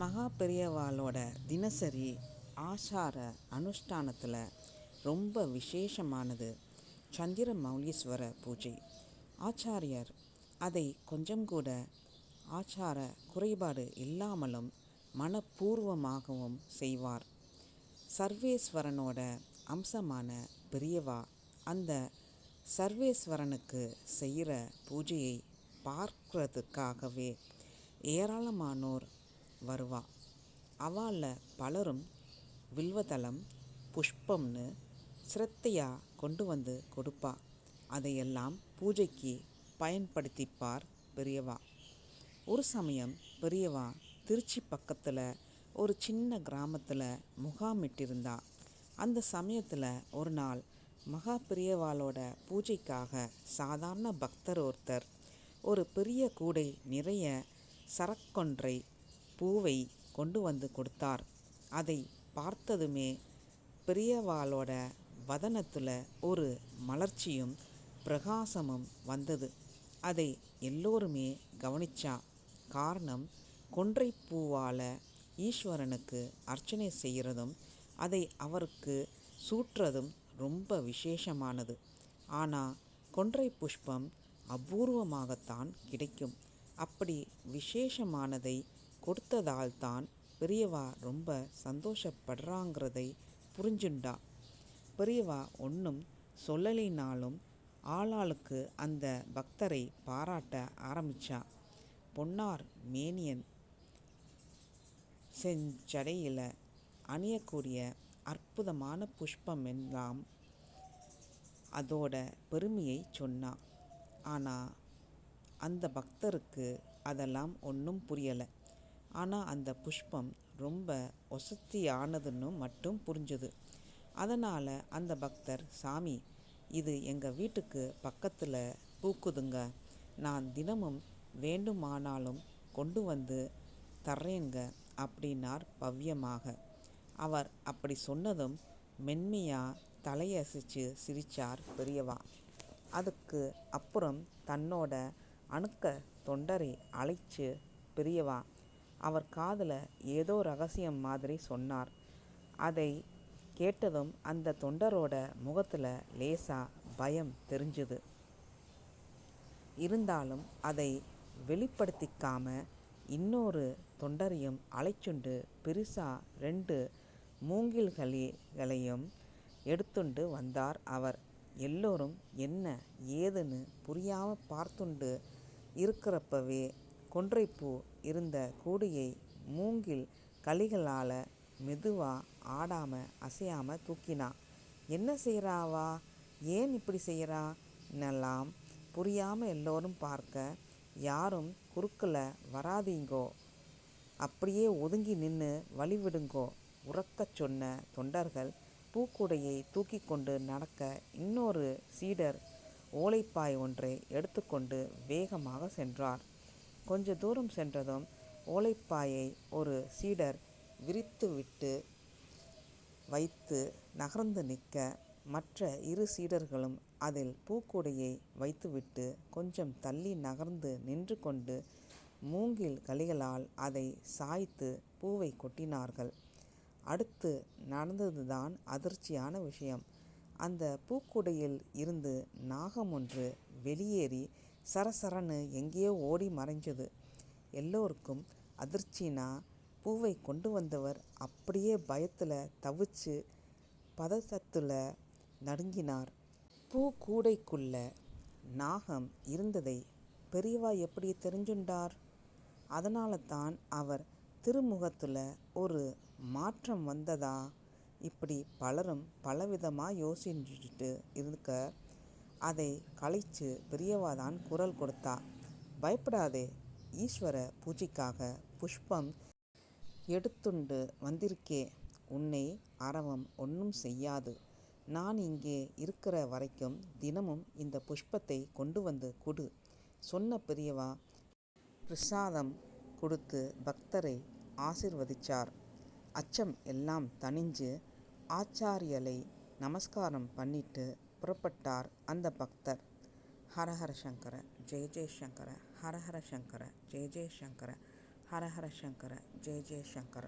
மகா பெரியவாளோட தினசரி ஆசார அனுஷ்டானத்தில் ரொம்ப விசேஷமானது சந்திர மௌலீஸ்வர பூஜை. ஆச்சாரியர் அதை கொஞ்சம் கூட ஆச்சார குறைபாடு இல்லாமலும் மனப்பூர்வமாகவும் செய்வார். சர்வேஸ்வரனோட அம்சமான பெரியவா அந்த சர்வேஸ்வரனுக்கு செய்கிற பூஜையை பார்க்கறதுக்காகவே ஏராளமானோர் வருவா. அவளில் பலரும் வில்வதளம் புஷ்பம்னு சிரத்தையாக கொண்டு வந்து கொடுப்பா. அதையெல்லாம் பூஜைக்கு பயன்படுத்திப்பார் பெரியவா. ஒரு சமயம் பெரியவா திருச்சி பக்கத்தில் ஒரு சின்ன கிராமத்தில் முகாமிட்டிருந்தா. அந்த சமயத்தில் ஒரு நாள் மகா பெரியவாளோட பூஜைக்காக சாதாரண பக்தர் ஒருத்தர் ஒரு பெரிய கூடை நிறைய சரக்கொன்றை பூவை கொண்டு வந்து கொடுத்தார். அதை பார்த்ததுமே பெரியவாளோட வதனத்தில் ஒரு மலர்ச்சியும் பிரகாசமும் வந்தது. அதை எல்லோருமே கவனிச்சா. காரணம், கொன்றை பூவால் ஈஸ்வரனுக்கு அர்ச்சனை செய்கிறதும் அதை அவருக்கு சூட்டுறதும் ரொம்ப விசேஷமானது. ஆனால் கொன்றை புஷ்பம் அபூர்வமாகத்தான் கிடைக்கும். அப்படி விசேஷமானதை கொடுத்ததால்தான் பெரியவா ரொம்ப சந்தோஷப்படுறாங்கிறதை புரிஞ்சுண்டா. பெரியவா ஒன்றும் சொல்லலினாலும் ஆளாளுக்கு அந்த பக்தரை பாராட்ட ஆரம்பிச்சா. பொன்னார் மேனியன் செஞ்சடையில் அணியக்கூடிய அற்புதமான புஷ்பம் எல்லாம் அதோட பெருமையை சொன்னா. ஆனால் அந்த பக்தருக்கு அதெல்லாம் ஒன்றும் புரியலை. ஆனால் அந்த புஷ்பம் ரொம்ப ஒசத்தியானதுன்னு மட்டும் புரிஞ்சுது. அதனால் அந்த பக்தர், சாமி, இது எங்கள் வீட்டுக்கு பக்கத்தில் பூக்குதுங்க, நான் தினமும் வேண்டுமானாலும் கொண்டு வந்து தர்றேங்க அப்படின்னார் பவ்யமாக. அவர் அப்படி சொன்னதும் மென்மையாக தலையசைச்சு சிரிச்சார் பெரியவா. அதுக்கு அப்புறம் தன்னோட அணுக்க தொண்டரை அழைச்சு பெரியவா அவர் காதில் ஏதோ ரகசியம் மாதிரி சொன்னார். அதை கேட்டதும் அந்த தொண்டரோட முகத்தில் லேசாக பயம் தெரிஞ்சுது. இருந்தாலும் அதை வெளிப்படுத்திக்காம இன்னொரு தொண்டரையும் அழைச்சுண்டு பெருசாக 2 மூங்கில்களையும் எடுத்துண்டு வந்தார் அவர். எல்லோரும் என்ன ஏதுன்னு புரியாமல் பார்த்துண்டு இருக்கிறப்பவே கொன்றைப்பூ இருந்த கூடையை மூங்கில் கழிகளால் மெதுவாக ஆடாமல் அசையாமல் தூக்கினா. என்ன செய்கிறாவா, ஏன் இப்படி செய்கிறான்னெல்லாம் புரியாமல் எல்லோரும் பார்க்க, யாரும் குறுக்கில் வராதீங்கோ, அப்படியே ஒதுங்கி நின்று வழிவிடுங்கோ உரக்கச் சொன்ன தொண்டர்கள் பூக்கூடையை தூக்கி கொண்டு நடக்க இன்னொரு சீடர் ஓலைப்பாய் ஒன்றை எடுத்துக்கொண்டு வேகமாக சென்றார். கொஞ்ச தூரம் சென்றதும் ஓலைப்பாயை ஒரு சீடர் விரித்துவிட்டு வைத்து நகர்ந்து நிற்க, மற்ற 2 சீடர்களும் அதில் பூக்கூடையை வைத்துவிட்டு கொஞ்சம் தள்ளி நகர்ந்து நின்று கொண்டு மூங்கில் கழிகளால் அதை சாய்த்து பூவை கொட்டினார்கள். அடுத்து நடந்ததுதான் அதிர்ச்சியான விஷயம். அந்த பூக்கூடையில் இருந்து நாகம் ஒன்று வெளியேறி சரசரன்னு எங்கேயோ ஓடி மறைஞ்சது. எல்லோருக்கும் அதிர்ச்சினா, பூவை கொண்டு வந்தவர் அப்படியே பயத்தில் தவிச்சு பதட்டத்தில் நடுங்கினார். பூக்கூடைக்குள்ள நாகம் இருந்ததை பெரியவா எப்படி தெரிஞ்சுண்டார்? அதனால தான் அவர் திருமுகத்தில் ஒரு மாற்றம் வந்ததா? இப்படி பலரும் பலவிதமாக யோசிச்சுட்டு இருக்க, அதை கலைச்சு பெரியவாதான் குரல் கொடுத்தா. பயப்படாதே, ஈஸ்வர பூஜைக்காக புஷ்பம் எடுத்துண்டு வந்திருக்கே, உன்னை அரவம் ஒன்றும் செய்யாது. நான் இங்கே இருக்கிற வரைக்கும் தினமும் இந்த புஷ்பத்தை கொண்டு வந்து கொடு சொன்ன பெரியவா பிரசாதம் கொடுத்து பக்தரை ஆசிர்வதிச்சார். அச்சம் எல்லாம் தணிஞ்சு ஆச்சாரியலை நமஸ்காரம் பண்ணிட்டு புறப்பட்டார் அந்த பக்தர். ஹரஹர சங்கர, ஜெய ஜெய சங்கர, ஹரஹர சங்கர, ஜெய ஜெய சங்கர, ஹரஹர சங்கர, ஜெய ஜெய சங்கர.